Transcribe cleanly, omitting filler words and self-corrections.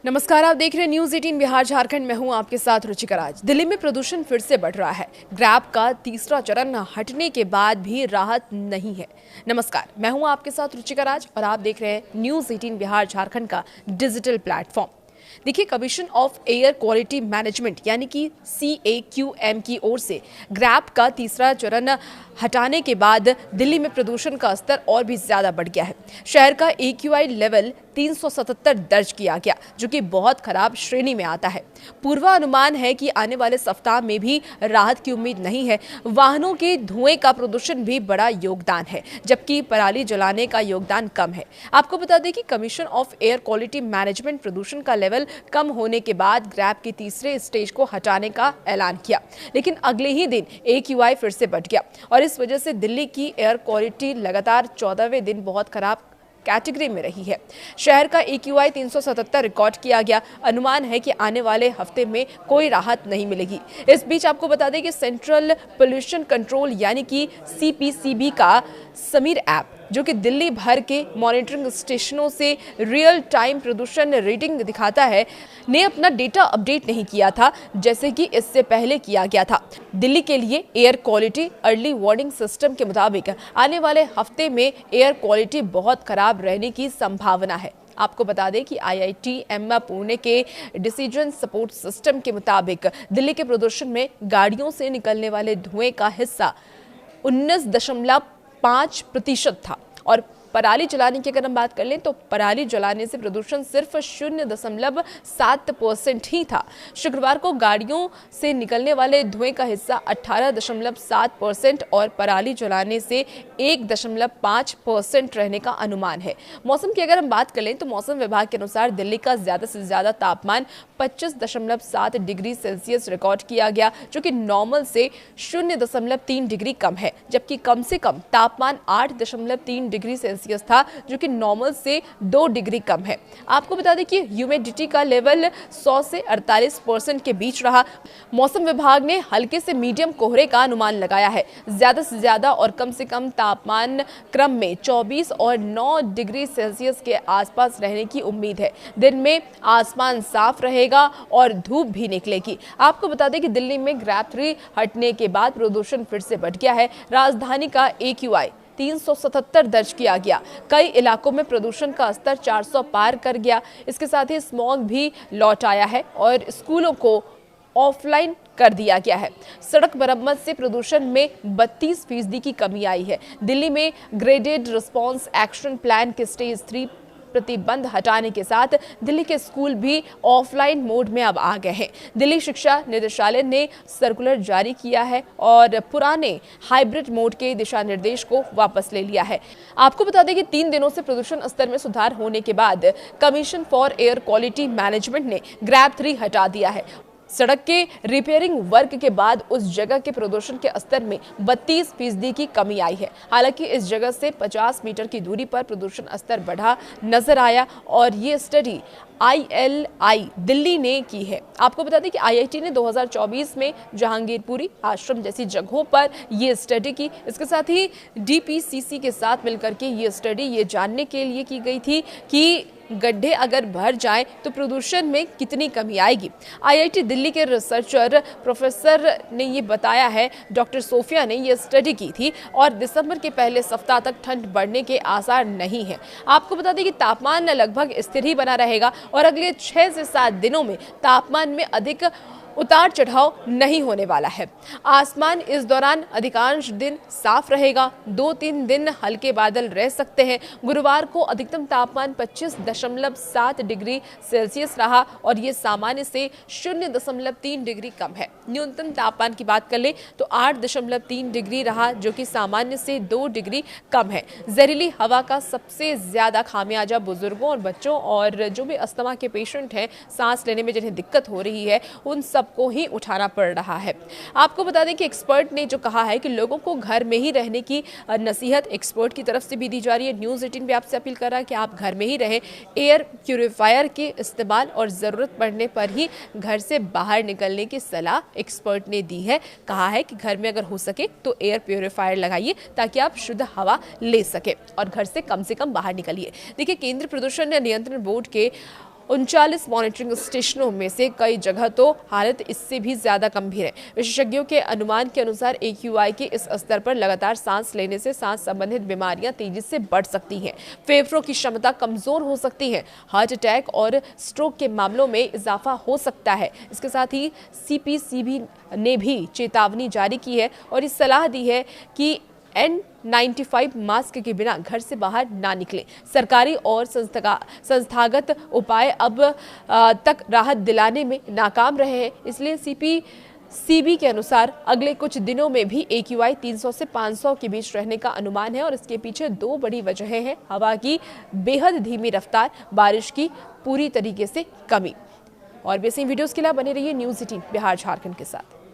नमस्कार, आप देख रहे हैं न्यूज 18 बिहार झारखंड में हूं आपके साथ रुचिका राज। दिल्ली में प्रदूषण फिर से बढ़ रहा है। ग्रैब का तीसरा चरण हटने के बाद भी राहत नहीं है। नमस्कार, मैं हूं आपके साथ रुचिका राज और आप देख रहे हैं न्यूज 18 बिहार झारखंड का डिजिटल प्लेटफॉर्म। देखिए, commission of air quality management यानी कि CAQM की ओर से ग्रैब का तीसरा चरण हटाने के बाद दिल्ली में प्रदूषण का स्तर और भी ज्यादा बढ़ गया है। शहर का AQI लेवल 377 दर्ज किया गया, जो कि बहुत खराब श्रेणी में आता है। पूर्वानुमान है कि आने वाले सप्ताह में भी राहत की उम्मीद नहीं है। वाहनों के धुएं का प्रदूषण भी बड़ा योगदान है, जबकि पराली जलाने का योगदान कम है। आपको बता दें कि commission of air quality management प्रदूषण का लेवल कम होने के बाद ग्रैब के तीसरे स्टेज को हटाने का ऐलान किया, लेकिन अगले ही दिन AQI फिर से बढ़ गया और इस वजह से दिल्ली की एयर क्वालिटी लगातार 14वें दिन बहुत खराब कैटेगरी में रही है। शहर का AQI 377 रिकॉर्ड किया गया। अनुमान है कि आने वाले हफ्ते में कोई राहत नहीं मिलेगी। इस बीच आपको बता दें कि सेंट्रल पोल्यूशन कंट्रोल यानी कि CPCB का समीर ऐप, जो कि दिल्ली भर के मॉनिटरिंग स्टेशनों से रियल टाइम प्रदूषण रीडिंग दिखाता है, ने अपना डेटा अपडेट नहीं किया था जैसे कि इससे पहले किया गया था। दिल्ली के लिए air quality early warning system के मुताबिक आने वाले हफ्ते में एयर क्वालिटी बहुत खराब रहने की संभावना है। आपको बता दें कि IIT पुणे के डिसीजन सपोर्ट सिस्टम के मुताबिक दिल्ली के प्रदूषण में गाड़ियों से निकलने वाले धुएं का हिस्सा 19.5% था और पराली जलाने की अगर हम बात कर लें तो पराली जलाने से प्रदूषण सिर्फ 0.7% ही था। शुक्रवार को गाड़ियों से निकलने वाले धुएं का हिस्सा 18.7% और पराली जलाने से 1.5% रहने का अनुमान है। मौसम की अगर हम बात कर लें तो मौसम विभाग के अनुसार दिल्ली का ज्यादा से ज्यादा तापमान 25.7 डिग्री सेल्सियस रिकॉर्ड किया गया, जो कि नॉर्मल से 0.3 डिग्री कम है, जबकि कम से कम तापमान 8.3 डिग्री सेल्सियस था, जो कि नॉर्मल से 2 डिग्री कम है। आपको बता दें कि ह्यूमिडिटी का लेवल 100 से 48% के बीच रहा। मौसम विभाग ने हल्के से मीडियम कोहरे का अनुमान लगाया है। ज्यादा से ज्यादा और कम से कम तापमान क्रम में 24 और 9 डिग्री सेल्सियस के आसपास रहने की उम्मीद है। दिन में आसमान साफ रहेगा और धूप भी निकलेगी। आपको बता दें कि दिल्ली में ग्रैब 3 हटने के बाद प्रदूषण फिर से बढ़ गया है। राजधानी का AQI 377 दर्ज किया गया। कई इलाकों में प्रदूषण का स्तर 400 पार कर गया। इसके साथ ही स्मॉग भी लौट आया है और स्कूलों को ऑफलाइन कर दिया गया है। सड़क मरम्मत से प्रदूषण में 32% की कमी आई है। दिल्ली में ग्रेडेड रिस्पांस एक्शन प्लान के स्टेज 3 प्रतिबंध हटाने के साथ दिल्ली के स्कूल भी ऑफलाइन मोड में अब आ गए हैं। दिल्ली शिक्षा निदेशालय ने सर्कुलर जारी किया है और पुराने हाइब्रिड मोड के दिशा निर्देश को वापस ले लिया है। आपको बता दें कि 3 दिनों से प्रदूषण स्तर में सुधार होने के बाद commission for air quality management ने ग्रैब 3 हटा दिया है। सड़क के रिपेयरिंग वर्क के बाद उस जगह के प्रदूषण के स्तर में 32% की कमी आई है। हालांकि इस जगह से 50 मीटर की दूरी पर प्रदूषण स्तर बढ़ा नजर आया और ये स्टडी ILI दिल्ली ने की है। आपको बता दें कि IIT ने 2024 में जहांगीरपुरी आश्रम जैसी जगहों पर ये स्टडी की। इसके साथ ही DPCC के साथ मिलकर के ये स्टडी ये जानने के लिए की गई थी कि गड्ढे अगर भर जाएं तो प्रदूषण में कितनी कमी आएगी। IIT दिल्ली के रिसर्चर प्रोफेसर ने ये बताया है, डॉक्टर सोफिया ने ये स्टडी की थी और दिसंबर के पहले सप्ताह तक ठंड बढ़ने के आसार नहीं है। आपको बता दें कि तापमान लगभग स्थिर ही बना रहेगा और अगले 6 से 7 दिनों में तापमान में अधिक उतार चढ़ाव नहीं होने वाला है। आसमान इस दौरान अधिकांश दिन साफ रहेगा। 2-3 दिन हल्के बादल रह सकते हैं। गुरुवार को अधिकतम तापमान 25.7 डिग्री सेल्सियस रहा और ये सामान्य से 0.3 डिग्री कम है। न्यूनतम तापमान की बात कर ले तो 8.3 डिग्री रहा, जो कि सामान्य से 2 डिग्री कम है। जहरीली हवा का सबसे ज्यादा खामियाजा बुजुर्गों और बच्चों और जो भी अस्थमा के पेशेंट हैं, सांस लेने में जिन्हें दिक्कत हो रही है, उन सब को ही उठाना पड़ रहा है। आपको बता दें कि एक्सपर्ट ने जो कहा है कि लोगों को घर में ही रहने की नसीहत एक्सपर्ट की तरफ से भी दी जा रही है। न्यूज 18 भी आपसे अपील कर रहा है कि आप घर में ही रहें। एयर प्यूरिफायर के इस्तेमाल और जरूरत पड़ने पर ही घर से बाहर निकलने की सलाह एक्सपर्ट ने दी है। कहा है कि घर में अगर हो सके तो एयर प्यूरिफायर लगाइए ताकि आप शुद्ध हवा ले सके और घर से कम बाहर निकलिए। देखिए, केंद्रीय प्रदूषण नियंत्रण बोर्ड के 39 मॉनिटरिंग स्टेशनों में से कई जगह तो हालत इससे भी ज्यादा गंभीर है। विशेषज्ञों के अनुमान के अनुसार AQI के इस स्तर पर लगातार सांस लेने से सांस संबंधित बीमारियां तेजी से बढ़ सकती हैं, फेफड़ों की क्षमता कमजोर हो सकती है, हार्ट अटैक और स्ट्रोक के मामलों में इजाफा हो सकता है। इसके साथ ही CPCB ने भी चेतावनी जारी की है और इस सलाह दी है कि N95 मास्क के बिना घर से बाहर ना निकलें। सरकारी और संस्थागत उपाय अब तक राहत दिलाने में नाकाम रहे हैं, इसलिए CPCB के अनुसार अगले कुछ दिनों में भी AQI 300 से 500 के बीच रहने का अनुमान है और इसके पीछे दो बड़ी वजहें हैं: हवा की बेहद धीमी रफ्तार, बारिश की पूरी तरीके से कमी। और भी ऐसी वीडियोस के लिए बने रहिए न्यूज़ 18 बिहार झारखंड के साथ।